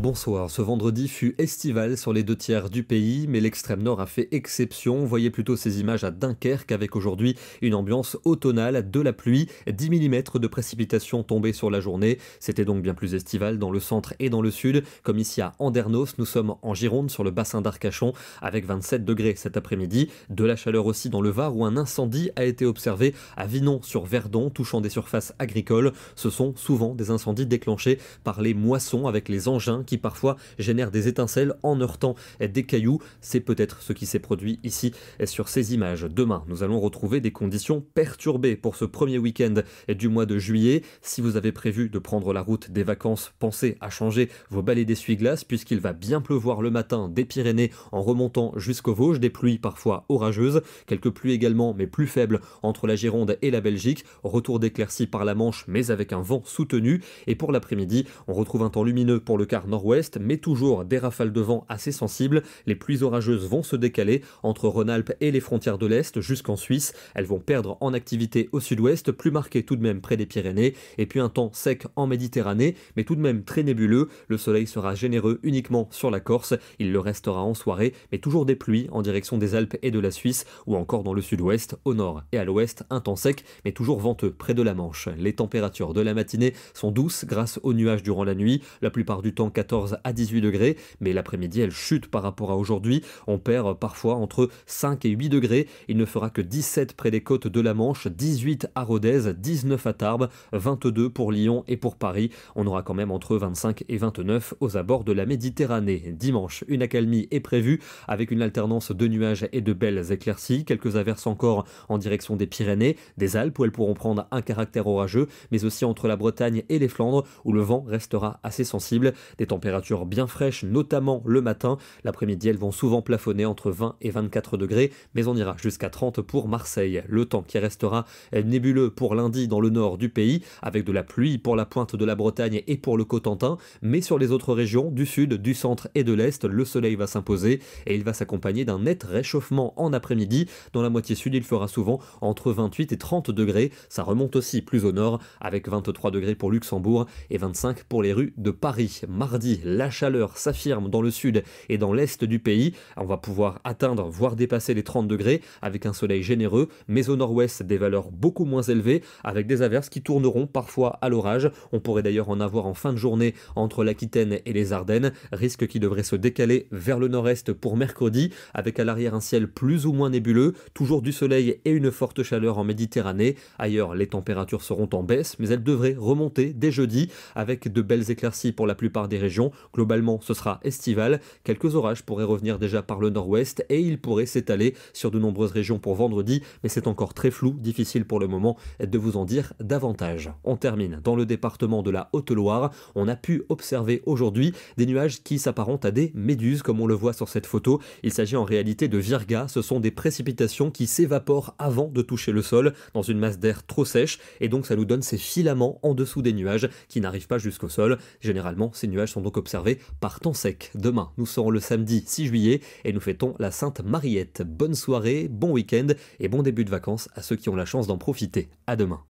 Bonsoir, ce vendredi fut estival sur les 2 tiers du pays, mais l'extrême nord a fait exception. Voyez plutôt ces images à Dunkerque avec aujourd'hui une ambiance automnale, de la pluie, 10 mm de précipitations tombées sur la journée. C'était donc bien plus estival dans le centre et dans le sud, comme ici à Andernos. Nous sommes en Gironde sur le bassin d'Arcachon avec 27 degrés cet après-midi. De la chaleur aussi dans le Var où un incendie a été observé à Vinon-sur-Verdon, touchant des surfaces agricoles. Ce sont souvent des incendies déclenchés par les moissons avec les engins qui parfois génèrent des étincelles en heurtant des cailloux. C'est peut-être ce qui s'est produit ici sur ces images. Demain, nous allons retrouver des conditions perturbées pour ce premier week-end du mois de juillet. Si vous avez prévu de prendre la route des vacances, pensez à changer vos balais d'essuie-glace puisqu'il va bien pleuvoir le matin des Pyrénées en remontant jusqu'aux Vosges, des pluies parfois orageuses, quelques pluies également mais plus faibles entre la Gironde et la Belgique, retour d'éclaircies par la Manche mais avec un vent soutenu. Et pour l'après-midi, on retrouve un temps lumineux pour le quart nord-ouest, mais toujours des rafales de vent assez sensibles. Les pluies orageuses vont se décaler entre Rhône-Alpes et les frontières de l'Est jusqu'en Suisse. Elles vont perdre en activité au sud-ouest, plus marquées tout de même près des Pyrénées. Et puis un temps sec en Méditerranée, mais tout de même très nébuleux. Le soleil sera généreux uniquement sur la Corse. Il le restera en soirée, mais toujours des pluies en direction des Alpes et de la Suisse, ou encore dans le sud-ouest, au nord et à l'ouest, un temps sec, mais toujours venteux près de la Manche. Les températures de la matinée sont douces grâce aux nuages durant la nuit. La plupart du temps 14 à 18 degrés, mais l'après-midi elle chute par rapport à aujourd'hui. On perd parfois entre 5 et 8 degrés. Il ne fera que 17 près des côtes de la Manche, 18 à Rodez, 19 à Tarbes, 22 pour Lyon et pour Paris. On aura quand même entre 25 et 29 aux abords de la Méditerranée. Dimanche, une accalmie est prévue avec une alternance de nuages et de belles éclaircies. Quelques averses encore en direction des Pyrénées, des Alpes où elles pourront prendre un caractère orageux, mais aussi entre la Bretagne et les Flandres où le vent restera assez sensible. Des températures bien fraîches, notamment le matin. L'après-midi, elles vont souvent plafonner entre 20 et 24 degrés, mais on ira jusqu'à 30 pour Marseille. Le temps qui restera nébuleux pour lundi dans le nord du pays, avec de la pluie pour la pointe de la Bretagne et pour le Cotentin, mais sur les autres régions du sud, du centre et de l'est, le soleil va s'imposer et il va s'accompagner d'un net réchauffement en après-midi. Dans la moitié sud, il fera souvent entre 28 et 30 degrés. Ça remonte aussi plus au nord, avec 23 degrés pour Luxembourg et 25 pour les rues de Paris. Mardi, la chaleur s'affirme dans le sud et dans l'est du pays. On va pouvoir atteindre, voire dépasser les 30 degrés avec un soleil généreux, mais au nord-ouest, des valeurs beaucoup moins élevées avec des averses qui tourneront parfois à l'orage. On pourrait d'ailleurs en avoir en fin de journée entre l'Aquitaine et les Ardennes, risque qui devrait se décaler vers le nord-est pour mercredi, avec à l'arrière un ciel plus ou moins nébuleux, toujours du soleil et une forte chaleur en Méditerranée. Ailleurs, les températures seront en baisse, mais elles devraient remonter dès jeudi avec de belles éclaircies pour la plupart des régions. Globalement, ce sera estival. Quelques orages pourraient revenir déjà par le nord-ouest et ils pourraient s'étaler sur de nombreuses régions pour vendredi, mais c'est encore très flou, difficile pour le moment de vous en dire davantage. On termine dans le département de la Haute-Loire. On a pu observer aujourd'hui des nuages qui s'apparentent à des méduses, comme on le voit sur cette photo. Il s'agit en réalité de virgas. Ce sont des précipitations qui s'évaporent avant de toucher le sol dans une masse d'air trop sèche et donc ça nous donne ces filaments en dessous des nuages qui n'arrivent pas jusqu'au sol. Généralement, ces nuages sont donc observés par temps sec. Demain, nous serons le samedi 6 juillet et nous fêtons la Sainte Mariette. Bonne soirée, bon week-end et bon début de vacances à ceux qui ont la chance d'en profiter. À demain.